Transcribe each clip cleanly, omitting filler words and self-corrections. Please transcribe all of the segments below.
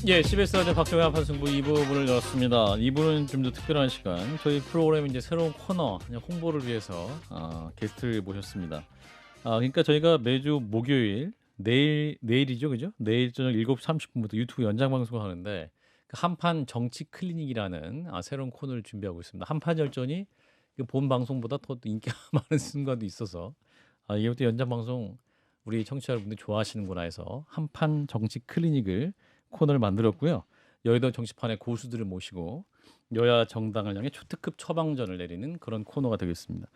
예, CBS 라디오 박정희 한판 승부 2부 문을 열었습니다. 2부는 좀 더 특별한 시간. 저희 프로그램 이제 새로운 코너 홍보를 위해서 게스트를 모셨습니다. 그러니까 저희가 매주 목요일 내일이죠, 그죠? 내일 저녁 7시 30분부터 유튜브 연장 방송을 하는데 한판 정치 클리닉이라는 새로운 코너를 준비하고 있습니다. 한판 열전이 본 방송보다 더 인기가 많은 순간도 있어서 이제부터 연장 방송 우리 청취자 여러분들이 좋아하시는구나 해서 한판 정치 클리닉을 코너를 만들었고요. 여의도 정치판의 고수들을 모시고 여야 정당을 향해 초특급 처방전을 내리는 그런 코너가 되겠습니다.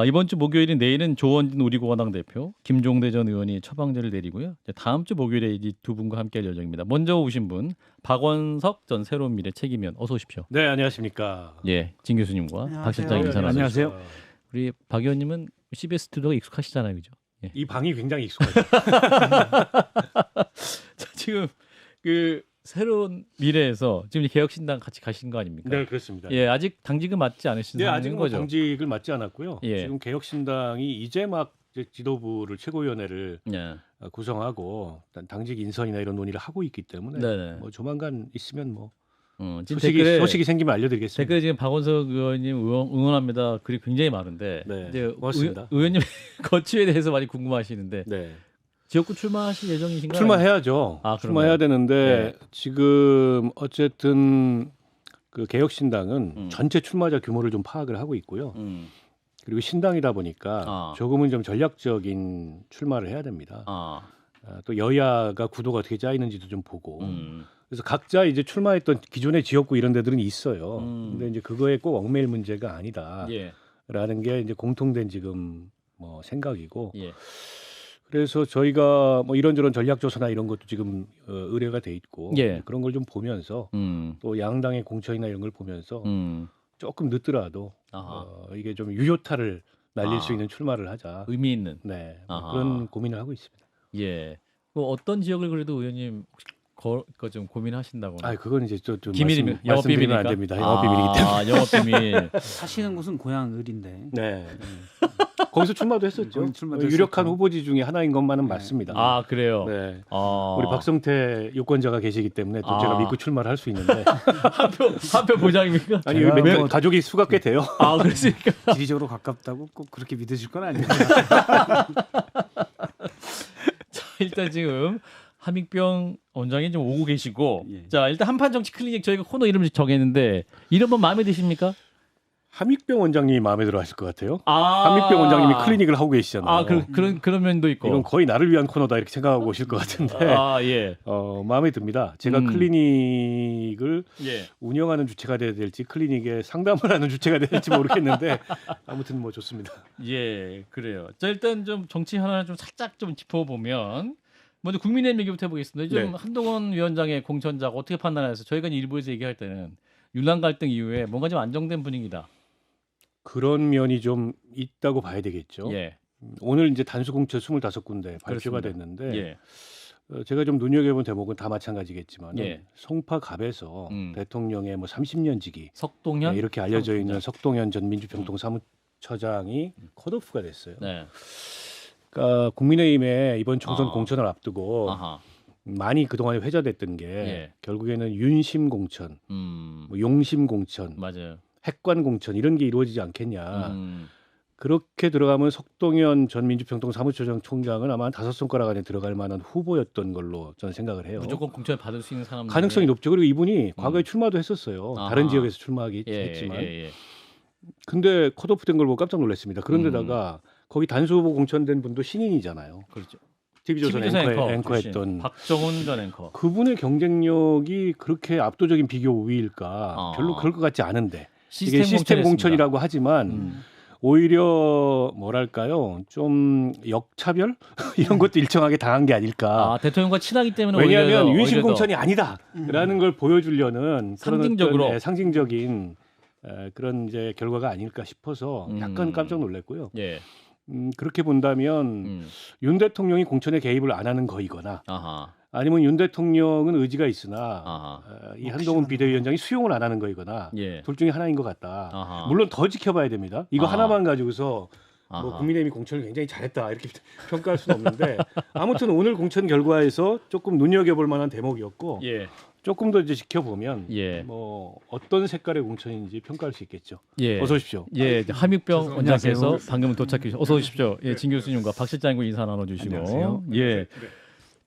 이번 주 목요일인 내일은 조원진 우리공화당 대표, 김종대 전 의원이 처방전을 내리고요. 다음 주 목요일에 이 두 분과 함께할 예정입니다. 먼저 오신 분 박원석 전 새로운 미래 책임위원 어서 오십시오. 네, 안녕하십니까. 예, 진 교수님과 안녕하세요. 박 실장 인사 나누죠. 안녕하세요. 우리 박 의원님은 CBS 스튜디오가 익숙하시잖아요, 그죠? 예. 이 방이 굉장히 익숙하죠. 자, 지금 그 새로운 미래에서 지금 개혁신당 같이 가신 거 아닙니까? 네, 그렇습니다. 예, 아직 당직은 맡지 않으신 네, 상황인 아직은 거죠? 당직을 맡지 않았고요. 예. 지금 개혁신당이 이제 막 이제 지도부를 최고위원회를 예. 구성하고 당직 인선이나 이런 논의를 하고 있기 때문에 네네. 뭐 조만간 있으면 뭐 지금 소식이 생기면 알려드리겠습니다. 댓글에 지금 박원석 의원님 응원합니다. 글이 굉장히 많은데 네, 이제 고맙습니다. 의원님 거취에 대해서 많이 궁금하시는데 네. 지역구 출마하실 예정이신가요? 출마해야죠. 출마해야 되는데 지금 어쨌든 그 개혁신당은 전체 출마자 규모를 좀 파악을 하고 있고요. 그리고 신당이다 보니까 조금은 좀 전략적인 출마를 해야 됩니다. 또 여야가 구도가 어떻게 짜이는지도 좀 보고. 그래서 각자 이제 출마했던 기존의 지역구 이런 데들은 있어요. 근데 이제 그거에 꼭 얽매일 문제가 아니다라는 게 이제 공통된 지금 뭐 생각이고. 예. 그래서 저희가 뭐 이런저런 전략 조사나 이런 것도 지금 의뢰가 돼 있고 그런 걸 좀 보면서 또 양당의 공천이나 이런 걸 보면서 조금 늦더라도 이게 좀 유효타를 날릴 수 있는 출마를 하자. 의미 있는. 네, 그런 고민을 하고 있습니다. 예. 어떤 지역을 그래도 의원님 그거 좀 고민하신다고. 그건 이제 좀 비밀이면 말씀드리면 안 됩니다. 영업 비밀이기 때문에. 영업 비밀. 사시는 곳은 고향 을인데. 네. 거기서 출마도 했었죠. 유력한 후보지 중에 하나인 것만은 맞습니다. 그래요. 네. 우리 박성태 유권자가 계시기 때문에 또 제가 믿고 출마를 할 수 있는데 한표 보장입니까? 아니 가족이 수가 꽤 돼요. 그렇습니까? 지리적으로 가깝다고 꼭 그렇게 믿으실 건 아니에요. 자, 일단 지금 함익병 원장이 좀 오고 계시고, 예. 자 일단 한판 정치 클리닉 저희가 코너 이름을 정했는데 이름은 마음에 드십니까? 함익병 원장님이 마음에 들어하실 것 같아요. 함익병 원장님이 클리닉을 하고 계시잖아요. 그런 면도 있고. 이건 거의 나를 위한 코너다 이렇게 생각하고 오실 것 같은데. 예. 마음에 듭니다. 제가 클리닉을 운영하는 주체가 돼야 될지 클리닉에 상담을 하는 주체가 돼야 될지 모르겠는데 아무튼 뭐 좋습니다. 예, 그래요. 자 일단 좀 정치 하나 좀 살짝 좀 짚어보면. 먼저 국민의힘 얘기부터 해보겠습니다. 좀 한동훈 위원장의 공천자가 어떻게 판단해서 저희가 일부에서 얘기할 때는 윤란 갈등 이후에 뭔가 좀 안정된 분위기다. 그런 면이 좀 있다고 봐야 되겠죠. 예. 오늘 이제 단수 공천 25군데 발표가 됐는데 제가 좀 눈여겨본 대목은 다 마찬가지겠지만 송파갑에서 대통령의 뭐 30년 지기 석동현 이렇게 알려져 있는 석동현 전 민주평통 사무처장이 컷오프가 됐어요. 그러니까 국민의힘의 이번 총선 공천을 앞두고 많이 그동안에 회자됐던 게 결국에는 윤심 공천, 뭐 용심 공천, 맞아요. 핵관 공천 이런 게 이루어지지 않겠냐. 그렇게 들어가면 석동현 전 민주평통 사무처장 총장은 아마 한 5손가락 안에 들어갈 만한 후보였던 걸로 저는 생각을 해요. 무조건 공천을 받을 수 있는 사람 가능성이 높죠. 그리고 이분이 과거에 출마도 했었어요. 다른 지역에서 출마하기 했지만. 근데 컷오프된 걸 보고 깜짝 놀랐습니다. 그런데다가 거기 단수 후보 공천된 분도 신인이잖아요. 그렇죠. TV조선 앵커했던 박정훈 전 앵커. 그분의 경쟁력이 그렇게 압도적인 비교 우위일까? 별로 그럴 것 같지 않은데. 이게 시스템 공천이라고 하지만 오히려 뭐랄까요? 좀 역차별 이런 것도 일정하게 당한 게 아닐까? 대통령과 친하기 때문에 왜냐하면 윤심 공천이 아니다라는 걸 보여주려는 상징적으로 상징적인 그런 이제 결과가 아닐까 싶어서 약간 깜짝 놀랐고요. 그렇게 본다면 윤 대통령이 공천에 개입을 안 하는 거이거나 아니면 윤 대통령은 의지가 있으나 이 한동훈 비대위원장이 수용을 안 하는 거이거나 둘 중에 하나인 것 같다. 물론 더 지켜봐야 됩니다. 이거 하나만 가지고서 뭐 국민의힘이 공천을 굉장히 잘했다 이렇게 평가할 수는 없는데 아무튼 오늘 공천 결과에서 조금 눈여겨볼 만한 대목이었고 예. 조금 더 이제 지켜보면 예. 뭐 어떤 색깔의 공천인지 평가할 수 있겠죠. 예. 어서 오십시오. 예, 함익병 원장께서 방금 도착해 주셔서 어서 오십시오. 예, 진 교수님과 박 실장님 인사 나눠주시고. 안녕하세요. 예.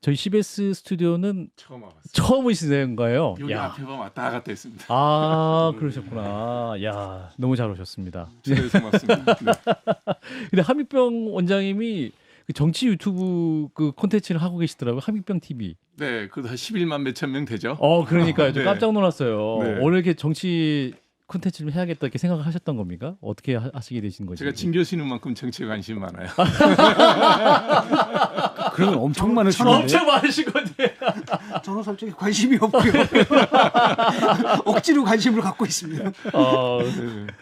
저희 CBS 스튜디오는 처음 와봤어요. 처음 오시는 거예요. 여기 야. 앞에 보면 왔다 갔다 했습니다. 아, 그러셨구나. 야, 너무 잘 오셨습니다. 초대해서 고맙습니다. 네. 근데 함익병 원장님이 그 정치 유튜브 그 콘텐츠를 하고 계시더라고요. 함익병 TV. 네, 그래도 한 11만 몇천 명 되죠. 그러니까요. 좀 네. 깜짝 놀랐어요. 네. 오늘 이렇게 정치 콘텐츠를 해야겠다 이렇게 생각을 하셨던 겁니까? 어떻게 하시게 되신 거죠? 제가 진 교수님만큼 정치에 관심이 많아요. 그러면 엄청 많으시는데. 엄청 많으신 건데. 저는 솔직히 관심이 없고요. 억지로 관심을 갖고 있습니다.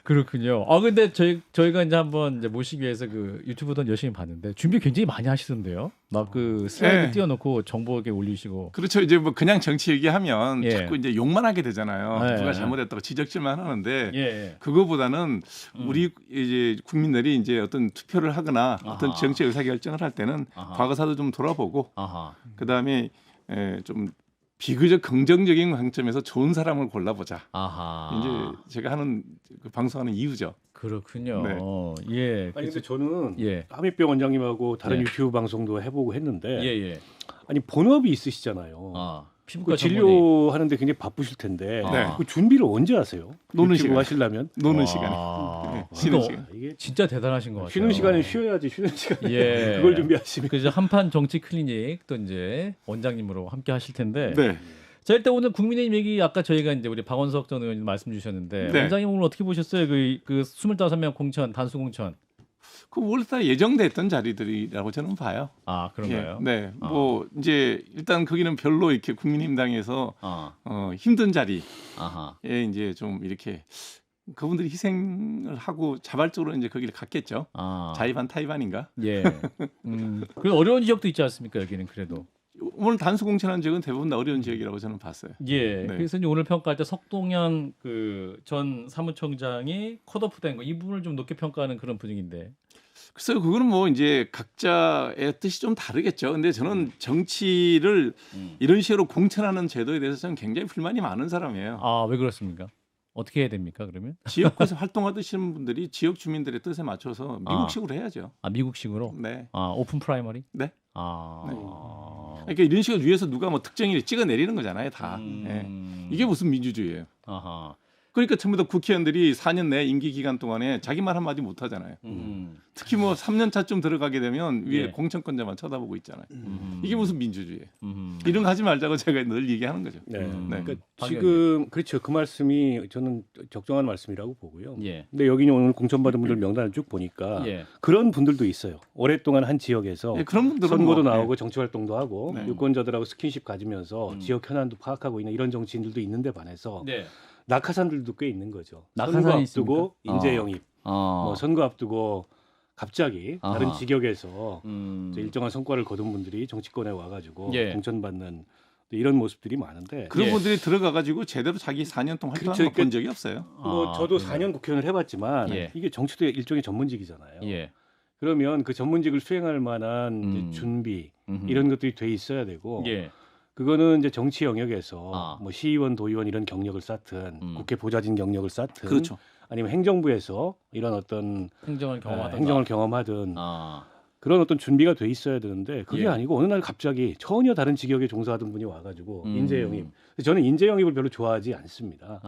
그렇군요. 근데 저희가 이제 한번 이제 모시기 위해서 그 유튜브도 열심히 봤는데 준비 굉장히 많이 하시던데요. 막 그 슬라이드 네. 띄워놓고 정보 이렇게 올리시고. 그렇죠. 이제 뭐 그냥 정치 얘기하면 예. 자꾸 이제 욕만 하게 되잖아요. 네. 누가 잘못했다고 지적질만 하는데 예. 그거보다는 우리 이제 국민들이 이제 어떤 투표를 하거나 어떤 아하. 정치 의사결정을 할 때는 아하. 과거사도 좀 돌아보고 아하. 그다음에 좀 비교적 긍정적인 관점에서 좋은 사람을 골라보자. 아하. 이제 제가 하는 그 방송하는 이유죠. 그렇군요. 네. 예. 아니 근데 저는 예. 함익병 원장님하고 다른 예. 유튜브 방송도 해보고 했는데 예. 아니 본업이 있으시잖아요. 피부과 그 전문의. 진료하는데 굉장히 바쁘실 텐데 네. 그 준비를 언제 하세요? 노는 유튜브 시간. 하시려면 노는 시간에. 네. 쉬는 그거 시간. 이게 진짜 대단하신 것 같아요. 쉬는 시간에 쉬어야지 쉬는 시간에 예. 그걸 준비하시면 그래서 한판 정치 클리닉 또 이제 원장님으로 함께 하실 텐데. 네. 자 일단 오늘 국민의힘 얘기 아까 저희가 이제 우리 박원석 전 의원님 말씀 주셨는데 네. 원장님 오늘 어떻게 보셨어요? 그 25명 공천 단수 공천. 그 원래 다 예정됐던 자리들이라고 저는 봐요. 그런가요? 예, 네. 뭐 이제 일단 거기는 별로 이렇게 국민의힘당에서 힘든 자리에 아하. 이제 좀 이렇게 그분들이 희생을 하고 자발적으로 이제 거기를 갔겠죠. 자의반 타의반인가? 예. 그 어려운 지역도 있지 않습니까? 여기는 그래도. 오늘 단수 공천한 지역은 대부분 다 어려운 지역이라고 저는 봤어요. 예. 네. 그래서 이제 오늘 평가할 때 석동현 그 전 사무총장이 컷오프된 거 이 부분을 좀 높게 평가하는 그런 분위기인데. 글쎄요, 그거는 뭐 이제 각자의 뜻이 좀 다르겠죠. 근데 저는 정치를 이런 식으로 공천하는 제도에 대해서 저는 굉장히 불만이 많은 사람이에요. 왜 그렇습니까? 어떻게 해야 됩니까? 그러면? 지역구에서 활동하시는 분들이 지역 주민들의 뜻에 맞춰서 미국식으로 해야죠. 미국식으로? 네. 오픈 프라이머리? 네. 네. 그러니까 이런 식으로 위에서 누가 뭐 특정인을 찍어내리는 거잖아요, 다. 예. 이게 무슨 민주주의예요? 아하. 그러니까 전부 다 국회의원들이 4년 내 임기 기간 동안에 자기 말 한마디 못 하잖아요. 특히 뭐 3년 차쯤 들어가게 되면 위에 예. 공천권자만 쳐다보고 있잖아요. 이게 무슨 민주주의예요? 이런 거 하지 말자고 제가 늘 얘기하는 거죠. 네. 네. 그러니까 지금 그렇죠. 그 말씀이 저는 적정한 말씀이라고 보고요. 예. 근데 여기는 오늘 공천받은 분들 명단을 쭉 보니까 예. 그런 분들도 있어요. 오랫동안 한 지역에서 예, 그런 분들은 선거도 뭐, 나오고 정치 활동도 하고 네. 유권자들하고 스킨십 가지면서 지역 현안도 파악하고 있는 이런 정치인들도 있는데 반해서 네. 낙하산들도 꽤 있는 거죠. 선거 낙하산이 앞두고 있습니까? 인재 영입, 뭐 선거 앞두고 갑자기 다른 아하. 지역에서 이제 일정한 성과를 거둔 분들이 정치권에 와가지고 예. 공천받는 이런 모습들이 많은데 그런 예. 분들이 들어가가지고 제대로 자기 4년 동안 활동한 그렇죠. 거 본 적이 없어요. 뭐 저도 4년 국회의원을 해봤지만 예. 이게 정치도 일종의 전문직이잖아요. 예. 그러면 그 전문직을 수행할 만한 이제 준비 이런 것들이 돼 있어야 되고 예. 그거는 이제 정치 영역에서 아. 뭐 시의원, 도의원 이런 경력을 쌓든 국회 보좌진 경력을 쌓든 그렇죠. 아니면 행정부에서 이런 어떤 행정을 경험하다. 행정을 경험하든 그런 어떤 준비가 돼 있어야 되는데 그게 예. 아니고 어느 날 갑자기 전혀 다른 직역에 종사하던 분이 와가지고 인재 영입. 저는 인재 영입을 별로 좋아하지 않습니다.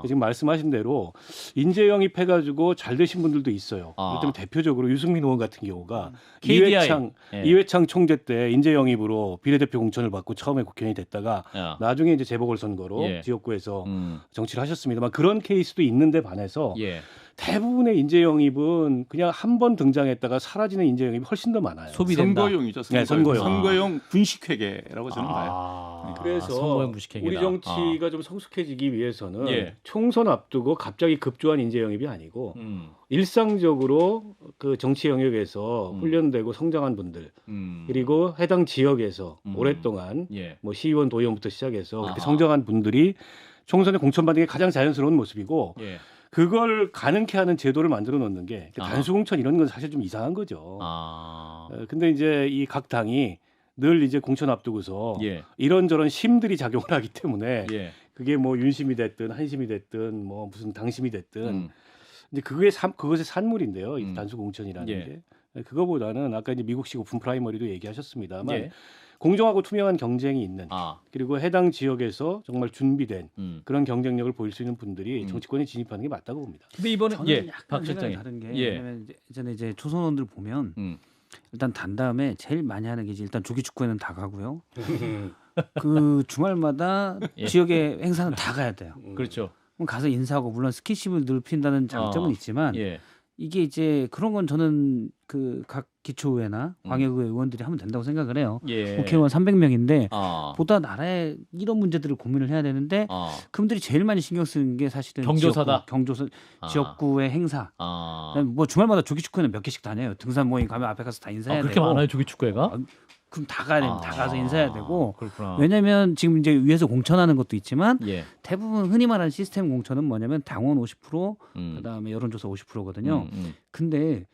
지금 말씀하신 대로 인재 영입해가지고 잘 되신 분들도 있어요. 그렇기 때문에 대표적으로 유승민 의원 같은 경우가 KDI. 이회창 총재 때 인재 영입으로 비례대표 공천을 받고 처음에 국회의원이 됐다가 야. 나중에 이제 재보궐선거로 예. 지역구에서 정치를 하셨습니다만 그런 케이스도 있는데 반해서 예. 대부분의 인재 영입은 그냥 한 번 등장했다가 사라지는 인재 영입이 훨씬 더 많아요. 소비된다. 선거용이죠. 네, 선거용. 선거용 분식회계라고 저는 봐요. 그래서 선거용 무식행위다. 우리 정치가 좀 성숙해지기 위해서는 예. 총선 앞두고 갑자기 급조한 인재 영입이 아니고 일상적으로 그 정치 영역에서 훈련되고 성장한 분들 그리고 해당 지역에서 오랫동안 예. 뭐 시의원, 도의원부터 시작해서 그렇게 아하. 성장한 분들이 총선에 공천받는 게 가장 자연스러운 모습이고 예. 그걸 가능케 하는 제도를 만들어 놓는 게 아. 단수공천 이런 건 사실 좀 이상한 거죠. 아. 근데 이제 이 각 당이 늘 이제 공천 앞두고서 예. 이런저런 심들이 작용을 하기 때문에 예. 그게 뭐 윤심이 됐든 한심이 됐든 뭐 무슨 당심이 됐든 음. 이제 그것의 산물인데요. 이 음. 단수 공천이라는 예. 게 그거보다는 아까 이제 미국식 오픈 프라이머리도 얘기하셨습니다만 예. 공정하고 투명한 경쟁이 있는 아. 그리고 해당 지역에서 정말 준비된 음. 그런 경쟁력을 보일 수 있는 분들이 음. 정치권에 진입하는 게 맞다고 봅니다. 근데 이번에 저는 예. 약간 박 생각이 실장님. 다른 게 예. 왜냐면 예전에 이제 초선원들 보면 음. 일단 단 다음에 제일 많이 하는 게 이제 일단 조기 축구에는 다 가고요. 그 주말마다 예. 지역의 행사는 다 가야 돼요. 그렇죠. 그럼 가서 인사하고 물론 스킨십을 넓힌다는 장점은 있지만 예. 이게 이제 그런 건 저는 그 각 기초의회나 광역의회 의원들이 하면 된다고 생각을 해요. 예. 국회의원 300명인데 아. 보다 나라에 이런 문제들을 고민을 해야 되는데 아. 그분들이 제일 많이 신경 쓰는 게 사실은 경조사다. 지역구, 지역구의 행사. 아. 그다음에 뭐 주말마다 조기 축구는 몇 개씩 다녀요. 등산 모임 가면 앞에 가서 다 인사해야 그렇게 되고. 많아요 조기 축구회가? 아, 그럼 다 가야 됩니다. 다 가서 인사해야 되고. 그렇구나. 왜냐면 지금 이제 위에서 공천하는 것도 있지만 예. 대부분 흔히 말하는 시스템 공천은 뭐냐면 당원 50%, 음. 그다음에 여론조사 50%거든요. 음. 근데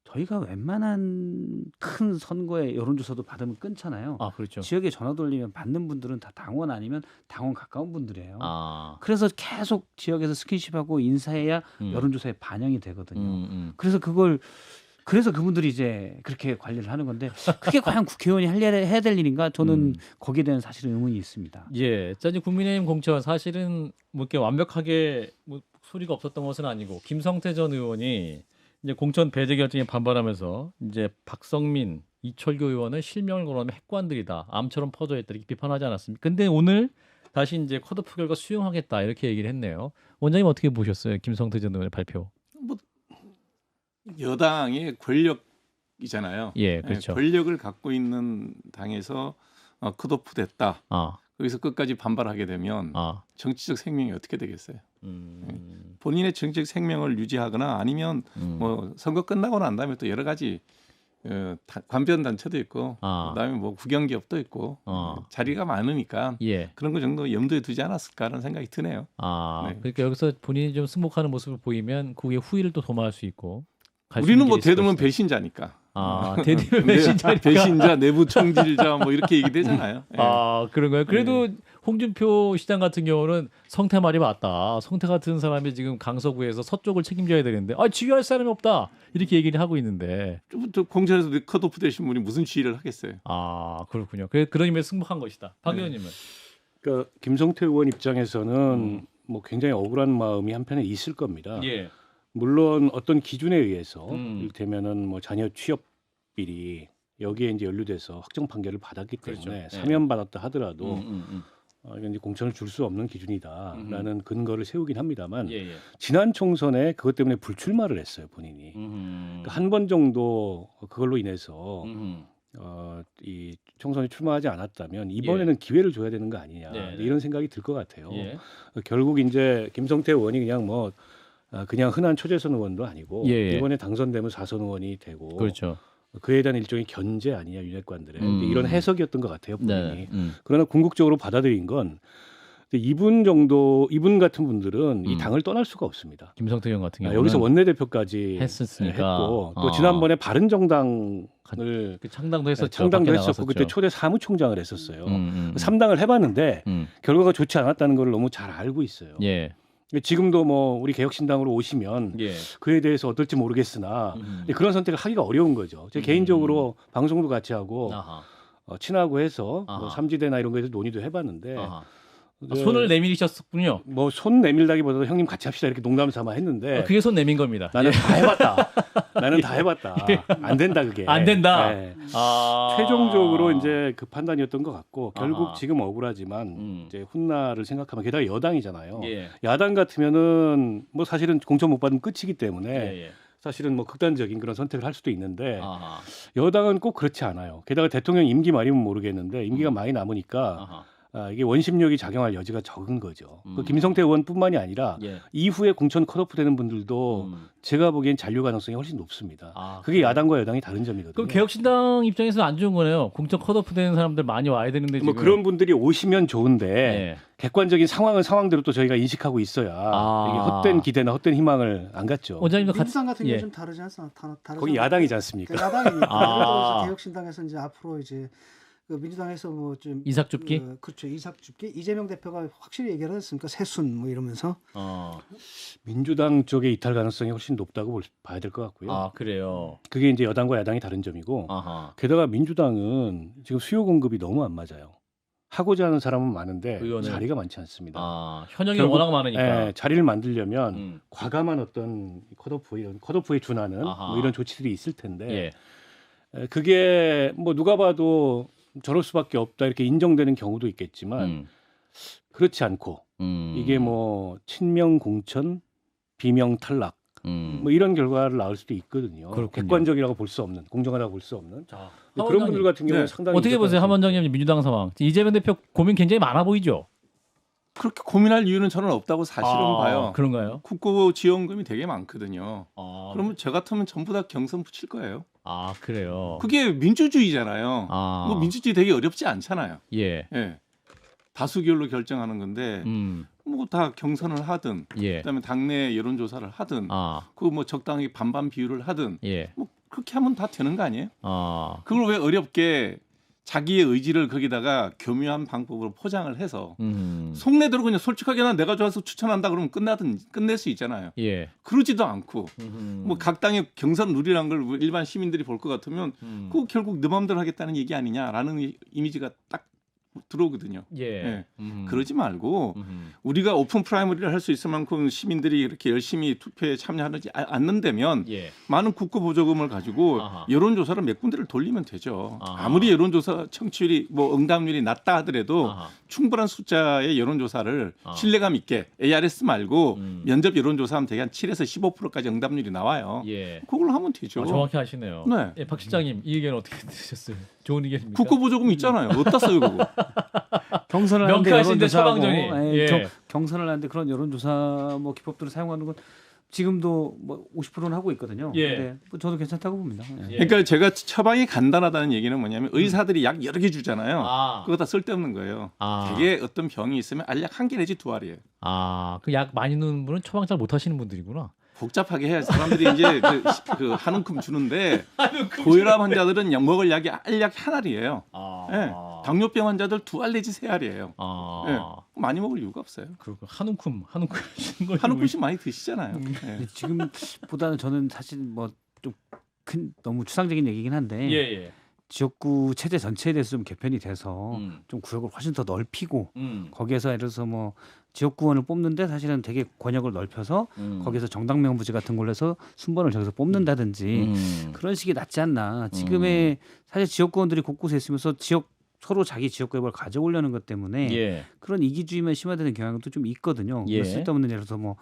저희가 웬만한 큰 선거에 여론조사도 받으면 끊잖아요. 아 그렇죠. 지역에 전화 돌리면 받는 분들은 다 당원 아니면 당원 가까운 분들이에요. 아. 그래서 계속 지역에서 스킨십하고 인사해야 여론조사에 반영이 되거든요. 그래서 그분들이 이제 그렇게 관리를 하는 건데 그게 과연 국회의원이 해야 될 일인가? 저는 거기에 대한 사실은 의문이 있습니다. 예, 짜지 국민의힘 공천 사실은 뭐 이렇게 완벽하게 뭐 소리가 없었던 것은 아니고 김성태 전 의원이 이제 공천 배제 결정에 반발하면서 이제 박성민, 이철규 의원은 실명을 거론하면 핵관들이다, 암처럼 퍼져 있다 이렇게 비판하지 않았습니까? 근데 오늘 다시 이제 컷오프 결과 수용하겠다 이렇게 얘기를 했네요. 원장님 어떻게 보셨어요? 김성태 전 의원의 발표? 뭐 여당의 권력이잖아요. 예, 그렇죠. 권력을 갖고 있는 당에서 컷오프 됐다. 아, 거기서 끝까지 반발하게 되면 아, 정치적 생명이 어떻게 되겠어요? 본인의 정치적 생명을 유지하거나 아니면 뭐 선거 끝나고 난 다음에 또 여러 가지 관변 단체도 있고 그다음에 뭐 국영기업도 있고 자리가 많으니까 예. 그런 거 정도 염두에 두지 않았을까라는 생각이 드네요. 아, 네. 그러니까 여기서 본인이 좀 승복하는 모습을 보이면 그 후에 후위를 또 도모할 수 있고. 갈수 우리는 있는 뭐 길이 있을 대두면 것이다. 배신자니까. 아, 대두면 근데 배신자니까. 배신자, 내부 총질자 뭐 이렇게 얘기되잖아요. 예. 아, 그런 거예요. 그래도 홍준표 시장 같은 경우는 성태 말이 맞다. 성태 같은 사람이 지금 강서구에서 서쪽을 책임져야 되는데 지휘할 사람이 없다. 이렇게 얘기를 하고 있는데. 또 공천에서 컷오프 되신 분이 무슨 지휘를 하겠어요? 아, 그렇군요. 그런 의미에서 승복한 것이다. 박 의원님은. 그러니까 김성태 의원 입장에서는 뭐 굉장히 억울한 마음이 한편에 있을 겁니다. 예. 물론 어떤 기준에 의해서 이를테면은 뭐 자녀 취업 비리 여기에 이제 연루돼서 확정 판결을 받았기 때문에 그렇죠. 사면 받았다 하더라도 음. 이제 공천을 줄 수 없는 기준이다라는 근거를 세우긴 합니다만 예. 지난 총선에 그것 때문에 불출마를 했어요 본인이. 그러니까 한 번 정도 그걸로 인해서 이 총선에 출마하지 않았다면 이번에는 기회를 줘야 되는 거 아니냐 이런 생각이 들 것 같아요. 예. 결국 이제 김성태 의원이 그냥 흔한 초재선 의원도 아니고 이번에 당선되면 4선 의원이 되고 그렇죠. 그에 대한 일종의 견제 아니냐 윤핵관들의 이런 해석이었던 것 같아요 본인이. 네. 그러나 궁극적으로 받아들인 건 이분 같은 분들은 이 당을 떠날 수가 없습니다. 김성태 의원 같은 경우는 여기서 원내대표까지 했었으니까. 했고 또 지난번에 바른정당을 그 창당도 했었죠. 창당도 밖에 했었고 나갔었죠. 그때 초대 사무총장을 했었어요. 음. 3당을 해봤는데 결과가 좋지 않았다는 걸 너무 잘 알고 있어요. 예. 지금도 뭐 우리 개혁신당으로 오시면 예. 그에 대해서 어떨지 모르겠으나 그런 선택을 하기가 어려운 거죠. 제가 개인적으로 방송도 같이 하고 아하. 친하고 해서 뭐 아하. 삼지대나 이런 거에서 논의도 해봤는데 아하. 손을 내밀으셨군요. 뭐 손 내밀다기보다도 형님 같이 합시다 이렇게 농담 삼아 했는데 그게 손 내민 겁니다. 나는 다 해봤다. 나는 다 해봤다. 안 된다 그게. 안 된다. 네. 아. 최종적으로 이제 그 판단이었던 것 같고 결국 아하. 지금 억울하지만 이제 훗날을 생각하면 게다가 여당이잖아요. 예. 야당 같으면은 뭐 사실은 공천 못 받으면 끝이기 때문에 예. 사실은 뭐 극단적인 그런 선택을 할 수도 있는데 아하. 여당은 꼭 그렇지 않아요. 게다가 대통령 임기 말이면 모르겠는데 임기가 많이 남으니까 아하. 이게 원심력이 작용할 여지가 적은 거죠. 그 김성태 의원뿐만이 아니라 예. 이후에 공천 컷오프되는 분들도 제가 보기엔 잔류 가능성이 훨씬 높습니다. 그게 야당과 여당이 다른 점이거든요. 그럼 개혁신당 입장에서는 안 좋은 거네요. 공천 컷오프되는 사람들 많이 와야 되는데 지금. 뭐 그런 분들이 오시면 좋은데 객관적인 상황은 상황대로 또 저희가 인식하고 있어야 이게 헛된 기대나 헛된 희망을 안 갖죠. 원장님도 민주당 같은 경우 좀 다르지 않습니까? 거기 야당이지 않습니까? 야당이니까. 개혁신당에서 이제 앞으로 이제 그 민주당에서 뭐 좀 이삭줍기? 그렇죠. 이삭줍기. 이재명 대표가 확실히 얘기를 했으니까 새순 뭐 이러면서 민주당 쪽의 이탈 가능성이 훨씬 높다고 봐야 될 것 같고요. 아, 그래요. 그게 이제 여당과 야당이 다른 점이고 게다가 민주당은 지금 수요 공급이 너무 안 맞아요. 하고자 하는 사람은 많은데 자리가 많지 않습니다. 현역이 워낙 많으니까. 자리를 만들려면 과감한 어떤 컷오프에 준하는 뭐 이런 조치들이 있을 텐데 그게 뭐 누가 봐도 저럴 수밖에 없다 이렇게 인정되는 경우도 있겠지만 그렇지 않고 이게 뭐 친명 공천, 비명 탈락 뭐 이런 결과를 낳을 수도 있거든요. 그렇군요. 객관적이라고 볼 수 없는, 공정하다고 볼 수 없는. 자, 그런 분들 같은 경우는 상당히 어떻게 보세요, 한 원장님 민주당 상황? 이재명 대표 고민 굉장히 많아 보이죠. 그렇게 고민할 이유는 저는 없다고 사실은 봐요. 그런가요? 국고 지원금이 되게 많거든요. 그러면 저 같으면 전부 다 경선 붙일 거예요. 아, 그래요. 그게 민주주의잖아요. 뭐 민주주의 되게 어렵지 않잖아요. 예. 다수결로 결정하는 건데 뭐 다 경선을 하든 그다음에 당내 여론조사를 하든 그 뭐 적당히 반반 비율을 하든 뭐 그렇게 하면 다 되는 거 아니에요? 그걸 왜 어렵게 자기의 의지를 거기다가 교묘한 방법으로 포장을 해서 속내대로 그냥 솔직하게 난 내가 좋아서 추천한다 그러면 끝낼 수 있잖아요. 그러지도 않고 뭐 각 당의 경선 룰이란 걸 일반 시민들이 볼 것 같으면 그거 결국 네 마음대로 하겠다는 얘기 아니냐라는 이미지가 딱 들어오거든요. 그러지 말고 우리가 오픈 프라이머리를 할 수 있을 만큼 시민들이 이렇게 열심히 투표에 참여하지 않는다면 많은 국고 보조금을 가지고 여론조사를 몇 군데를 돌리면 되죠. 아무리 여론조사 청취율이 뭐 응답률이 낮다 하더라도 충분한 숫자의 여론조사를 신뢰감 있게 ARS 말고 면접 여론조사하면 되게 한 7에서 15%까지 응답률이 나와요. 그걸 하면 되죠. 정확히 하시네요. 네. 박 실장님 이 의견 어떻게 들으셨어요? 좋은 의견입니까? 국고 보조금 있잖아요. 어디다 써요 그거? 경선을 하는데 여론조사하고 경선을 하는데 그런 여론조사 뭐 기법들을 사용하는 건 지금도 뭐 50%는 하고 있거든요. 근데 뭐 저도 괜찮다고 봅니다. 그러니까 제가 처방이 간단하다는 얘기는 뭐냐면 의사들이 약 여러 개 주잖아요. 그거 다 쓸데없는 거예요. 되게 어떤 병이 있으면 알약 한 개 내지 두 알이에요. 그 약 많이 넣는 분은 처방 잘 못 하시는 분들이구나. 복잡하게 해야 사람들이 이제 그 한 움큼 주는데 고혈압 환자들은 먹을 약이 알약 한 알이에요. 당뇨병 환자들 두 알 내지 세 알이에요. 많이 먹을 이유가 없어요. 그리고 한 움큼 한 움큼씩 많이 드시잖아요. 지금보다는 저는 사실 뭐 좀 큰 너무 추상적인 얘기긴 한데 지역구 체제 전체에 대해서 좀 개편이 돼서 좀 구역을 훨씬 더 넓히고 거기에서 예를 들어서 뭐 지역구원을 뽑는데 사실은 되게 권역을 넓혀서 거기서 정당 명부지 같은 걸로 해서 순번을 저기서 뽑는다든지 그런 식이 낫지 않나. 지금의 사실 지역구원들이 곳곳에 있으면서 서로 자기 지역구역을 가져오려는 것 때문에 그런 이기주의만 심화되는 경향도 좀 있거든요. 쓸데없는 예를 들어서 뭐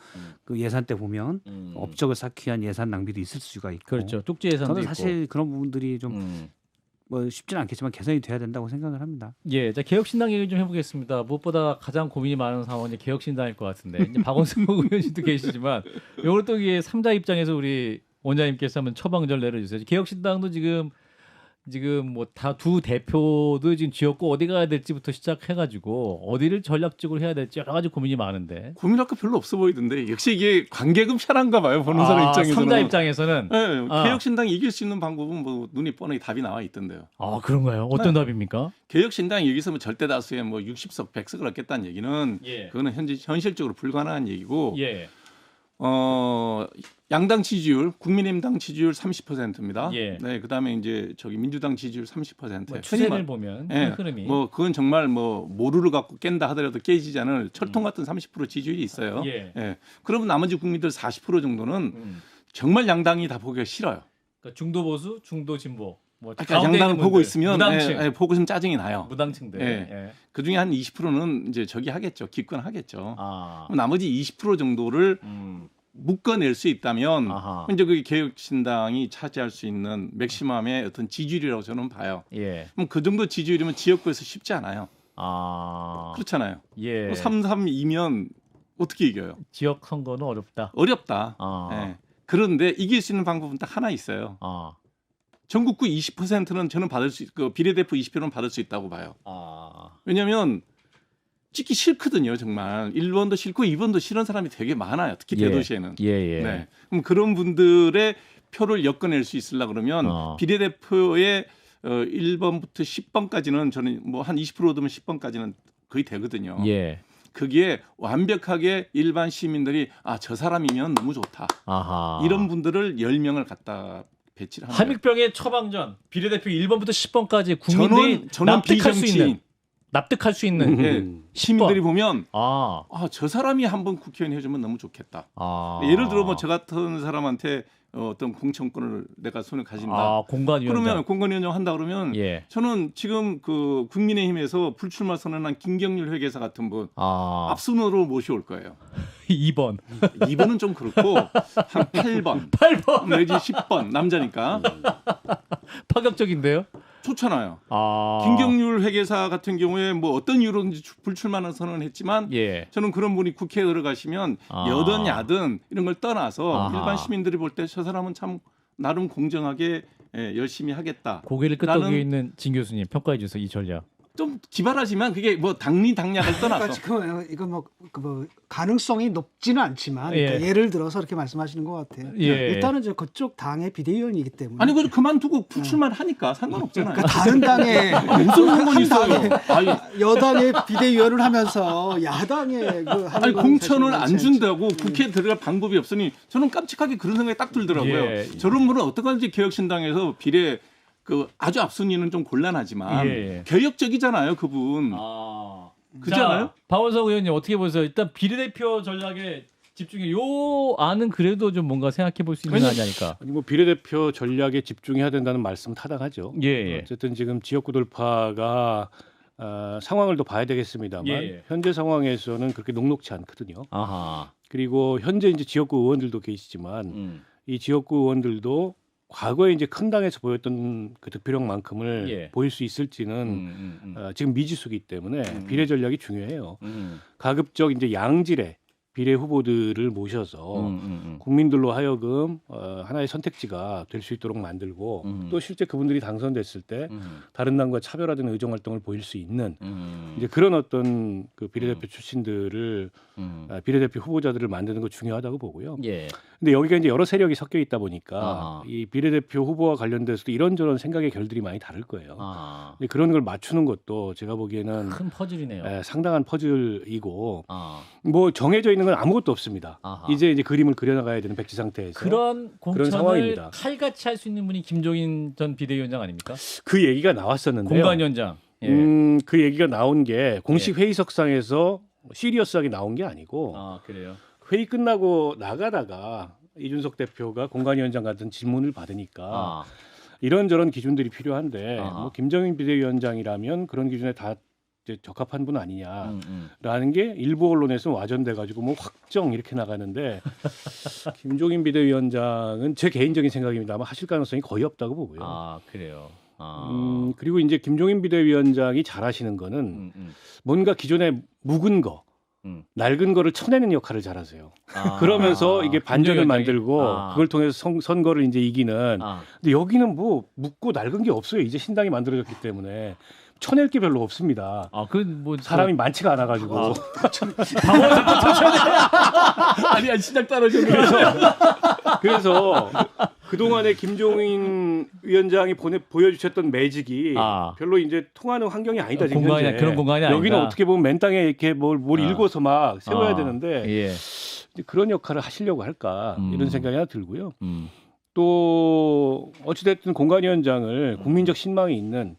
그 예산 때 보면 업적을 쌓기 위한 예산 낭비도 있을 수가 있고. 그렇죠. 쪽지 예산도 저는 사실 있고. 그런 부분들이 좀 뭐 쉽지는 않겠지만 개선이 돼야 된다고 생각을 합니다. 자 개혁신당 얘기 좀 해보겠습니다. 무엇보다 가장 고민이 많은 상황이 개혁신당일 것 같은데 이제 박원순 의원님도 계시지만 이걸 또 이게 3자 입장에서 우리 원장님께서 한번 처방전 내려주세요. 개혁신당도 지금 뭐 다 두 대표도 지금 지역구 어디 가야 될지부터 시작해가지고 어디를 전략적으로 해야 될지 여러 가지 고민이 많은데 고민할 거 별로 없어 보이던데 역시 이게 관계금 편한가 봐요. 보는 사람 입장에서는. 3자 입장에서는 개혁신당이 이길 수 있는 방법은 뭐 눈이 뻔하게 답이 나와 있던데요. 그런가요? 어떤 답입니까? 개혁신당이 여기서 뭐 절대 다수의 뭐 60석 100석을 얻겠다는 얘기는 그거는 현실적으로 불가능한 얘기고 양당 지지율, 국민의힘당 지지율 30%입니다. 네, 그다음에 이제 저기 민주당 지지율 30%. 뭐 추세를 보면 흐름이. 뭐 그건 정말 뭐 모루를 갖고 깬다 하더라도 깨지지 않을 철통 같은 30% 지지율이 있어요. 그러면 나머지 국민들 40% 정도는 정말 양당이 다 보기가 싫어요. 그러니까 중도 보수, 중도 진보. 양당을 보고 있으면 무당층. 보고 있으면 짜증이 나요. 무당층들. 그 중에 한 20%는 이제 저기 하겠죠. 기권하겠죠. 나머지 20% 정도를 묶어낼 수 있다면 이제 그 개혁신당이 차지할 수 있는 맥시멈의 어떤 지지율이라고 저는 봐요. 그럼 그 정도 지지율이면 지역구에서 쉽지 않아요. 그렇잖아요. 예. 3-3-2면 어떻게 이겨요? 지역 선거는 어렵다. 어렵다. 예. 그런데 이길 수 있는 방법은 딱 하나 있어요. 전국구 20%는 저는 받을 수, 그 비례대표 20%는 받을 수 있다고 봐요. 왜냐하면 찍기 싫거든요, 정말. 1번도 싫고 2번도 싫은 사람이 되게 많아요. 특히 대도시에는. 네. 그럼 그런 분들의 표를 엮어낼 수 있으려 그러면 비례대표의 1번부터 10번까지는 저는 뭐 한 20% 얻으면 10번까지는 거의 되거든요. 그게 완벽하게 일반 시민들이 저 사람이면 너무 좋다. 이런 분들을 10명을 갖다 배치를 하는 함익병의 처방전 비례대표 1번부터 10번까지 국민들이 저는 납득할 수 있는 시민들이 보면 저 사람이 한번 국회의원 해주면 너무 좋겠다. 예를 들어 뭐 저 같은 사람한테 어떤 공천권을 내가 손에 가진다. 공관위원장. 그러면 공관위원장 한다 그러면 저는 지금 그 국민의힘에서 불출마 선언한 김경률 회계사 같은 분 앞순으로 모셔올 거예요. 2번. 2번은 좀 그렇고 한 8번. 내지 10번 남자니까. 파격적인데요? 좋잖아요. 김경률 회계사 같은 경우에 뭐 어떤 이유로든지 불출마는 선언했지만 저는 그런 분이 국회에 들어가시면 여든 야든 이런 걸 떠나서 일반 시민들이 볼 때 저 사람은 참 나름 공정하게 열심히 하겠다. 고개를 끄덕이고 있는 진 교수님 평가해 주세요. 이 전략. 좀 기발하지만 그게 뭐 당리당략을 떠나서 이건 뭐 가능성이 높지는 않지만 그러니까 예를 들어서 이렇게 말씀하시는 것 같아요. 일단은 이제 그쪽 당의 비대위원이기 때문에 아니 그만두고 불출마를 하니까 상관없잖아요. 그러니까 다른 당의 무슨 상관이 있어요? 여당의 비대위원을 하면서 야당의 아니 공천을 안 준다고 국회에 들어갈 방법이 없으니 저는 깜찍하게 그런 생각이 딱 들더라고요. 저런 분은 어떡하든지 개혁신당에서 비례 아주 앞순위는 좀 곤란하지만 개혁적이잖아요, 그분. 그렇잖아요. 박원석 의원님 어떻게 보세요? 일단 비례대표 전략에 집중해. 요 안은 그래도 좀 뭔가 생각해 볼 수 있는 안이 아닐까. 아니 뭐 비례대표 전략에 집중해야 된다는 말씀 타당하죠. 어쨌든 지금 지역구 돌파가 상황을 더 봐야 되겠습니다만 현재 상황에서는 그렇게 녹록치 않거든요. 그리고 현재 이제 지역구 의원들도 계시지만 이 지역구 의원들도 과거에 이제 큰 당에서 보였던 그 득표력만큼을 보일 수 있을지는 지금 미지수기 때문에 비례 전략이 중요해요. 가급적 이제 양질의 비례 후보들을 모셔서 국민들로 하여금 하나의 선택지가 될 수 있도록 만들고 또 실제 그분들이 당선됐을 때 다른 당과 차별화된 의정 활동을 보일 수 있는 이제 그런 어떤 그 비례대표 출신들을 비례대표 후보자들을 만드는 거 중요하다고 보고요. 근데 여기가 이제 여러 세력이 섞여 있다 보니까 이 비례대표 후보와 관련돼서도 이런저런 생각의 결들이 많이 다를 거예요. 그런 걸 맞추는 것도 제가 보기에는 큰 퍼즐이네요. 상당한 퍼즐이고 뭐 정해져 있는 건 아무것도 없습니다. 이제 그림을 그려나가야 되는 백지 상태에서 그런 공천을 상황입니다. 칼같이 할 수 있는 분이 김종인 전 비대위원장 아닙니까? 그 얘기가 나왔었는데요. 공관위원장. 그 얘기가 나온 게 공식 회의석상에서 시리어스하게 나온 게 아니고 그래요? 회의 끝나고 나가다가 이준석 대표가 공관위원장 같은 질문을 받으니까 이런저런 기준들이 필요한데 뭐 김정인 비대위원장이라면 그런 기준에 다 이제 적합한 분 아니냐라는 게 일부 언론에서 와전돼가지고 뭐 확정 이렇게 나가는데 김종인 비대위원장은 제 개인적인 생각입니다만 하실 가능성이 거의 없다고 보고요. 그래요. 그리고 이제 김종인 비대위원장이 잘하시는 거는 뭔가 기존에 묵은 거, 낡은 거를 쳐내는 역할을 잘하세요. 그러면서 이게 반전을 만들고 그걸 통해서 선거를 이제 이기는. 근데 여기는 뭐 묵고 낡은 게 없어요. 이제 신당이 만들어졌기 때문에. 쳐낼 게 별로 없습니다. 뭐 사람이 많지가 않아가지고. 아니야 시작 따라오셨네. 그래서 그동안에 김종인 위원장이 보여주셨던 매직이 별로 이제 통하는 환경이 아니다 지금 현재. 그런 공간이 아니다. 여기는 어떻게 보면 맨 땅에 이렇게 뭘 읽어서 막 세워야 되는데 그런 역할을 하시려고 할까 이런 생각이 하나 들고요. 또 어찌됐든 공관위원장을 국민적 신망이 있는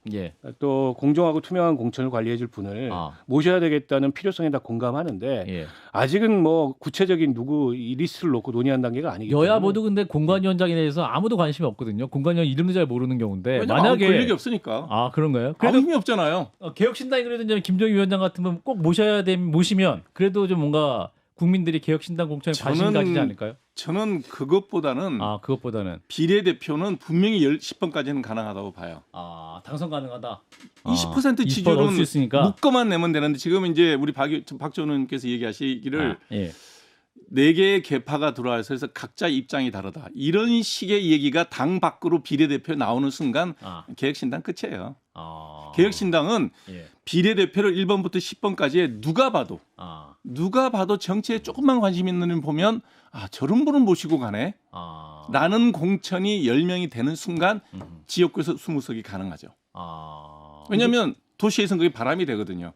또 공정하고 투명한 공천을 관리해줄 분을 모셔야 되겠다는 필요성에 다 공감하는데 아직은 뭐 구체적인 누구 이 리스트를 놓고 논의한 단계가 아니기 때문에 여야 모두 근데 공관위원장에 대해서 아무도 관심이 없거든요. 공관위원 이름도 잘 모르는 경우인데 만약에 권력이 없으니까 그런가요? 아무 힘이 없잖아요. 개혁신당이 그래도 이제 김종인 위원장 같은 분 꼭 모시면 그래도 좀 뭔가 국민들이 개혁신당 공천에 관심 가지지 않을까요? 저는 그것보다는 비례대표는 분명히 10번까지는 가능하다고 봐요. 당선 가능하다. 20% 지지율은 묶어만 내면 되는데 지금 이제 우리 박지원 의원께서 얘기하시기를 4개의 계파가 들어와서 해서 각자 입장이 다르다. 이런 식의 얘기가 당 밖으로 비례대표 나오는 순간 개혁신당 끝이에요. 개혁신당은 비례대표를 1번부터 10번까지 누가 봐도 정치에 조금만 관심 있는 분 보면 저런 분을 모시고 가네. 라는 공천이 10명이 되는 순간 지역구에서 20석이 가능하죠. 왜냐하면 도시에서는 그게 바람이 되거든요.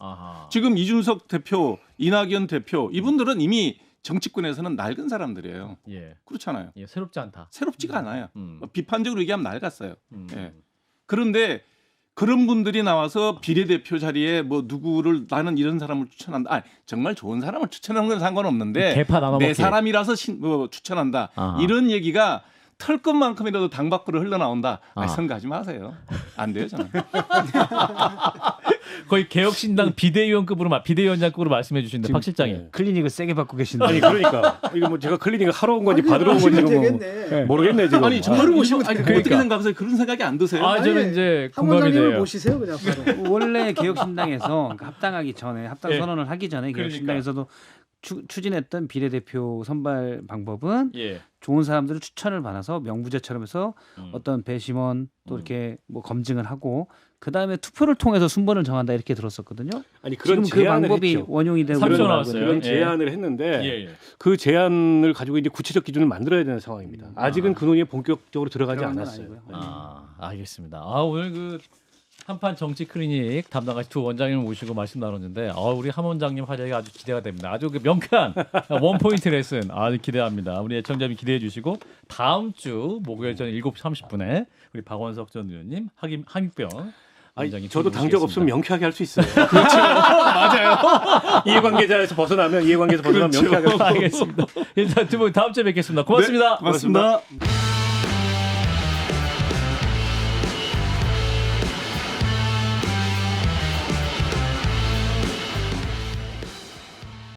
지금 이준석 대표, 이낙연 대표 이분들은 이미 정치권에서는 낡은 사람들이에요. 그렇잖아요. 새롭지 않다. 새롭지가 않아요. 비판적으로 얘기하면 낡았어요. 그런데 그런 분들이 나와서 비례대표 자리에 뭐 누구를 나는 이런 사람을 추천한다. 정말 좋은 사람을 추천하는 건 상관없는데 내 사람이라서 추천한다. 이런 얘기가 털 것만큼이라도 당 밖으로 흘러나온다. 선거하지 마세요. 안 돼요, 저는. 거의 개혁신당 비대위원급으로 비대위원장급으로 말씀해 주시는데 박 실장이 클리닉을 세게 받고 계신데. 아니 그러니까 이거 뭐 제가 클리닉을 하러 온 건지 받으러 온 건지 모르겠네 지금. 아니 정말 모시면 어떻게 생각하세요? 그런 생각이 안 드세요? 저는 이제 공감이 돼요. 모시세요 그냥 바로. 원래 개혁신당에서 합당하기 전에 합당 선언을 하기 전에 개혁신당에서도 추진했던 비례대표 선발 방법은 좋은 사람들을 추천을 받아서 명부제처럼 해서 어떤 배심원 또 이렇게 뭐 검증을 하고 그 다음에 투표를 통해서 순번을 정한다 이렇게 들었었거든요. 아니 그런 지금 그 방법이 했죠. 원용이 되고 그런 제안을 했는데 그 제안을 가지고 이제 구체적 기준을 만들어야 되는 상황입니다. 아직은 그 논의에 본격적으로 들어가지 않았어요. 알겠습니다. 오늘 그 한판 정치 클리닉 담당하신 두 원장님을 모시고 말씀 나눴는데 우리 함 원장님 화제가 아주 기대가 됩니다. 아주 그 명쾌한 원포인트 레슨 아주 기대합니다. 우리 애청자님 기대해 주시고 다음 주 목요일 저녁 7시 30분에 우리 박원석 전 의원님 함익병 저도 당적 없으면 명쾌하게 할 수 있어요. 그렇죠. 맞아요. 이해관계자에서 벗어나면 명쾌하게 할 수 있어요. 알겠습니다. 일단 두 분 다음 주에 뵙겠습니다. 고맙습니다. 네, 고맙습니다.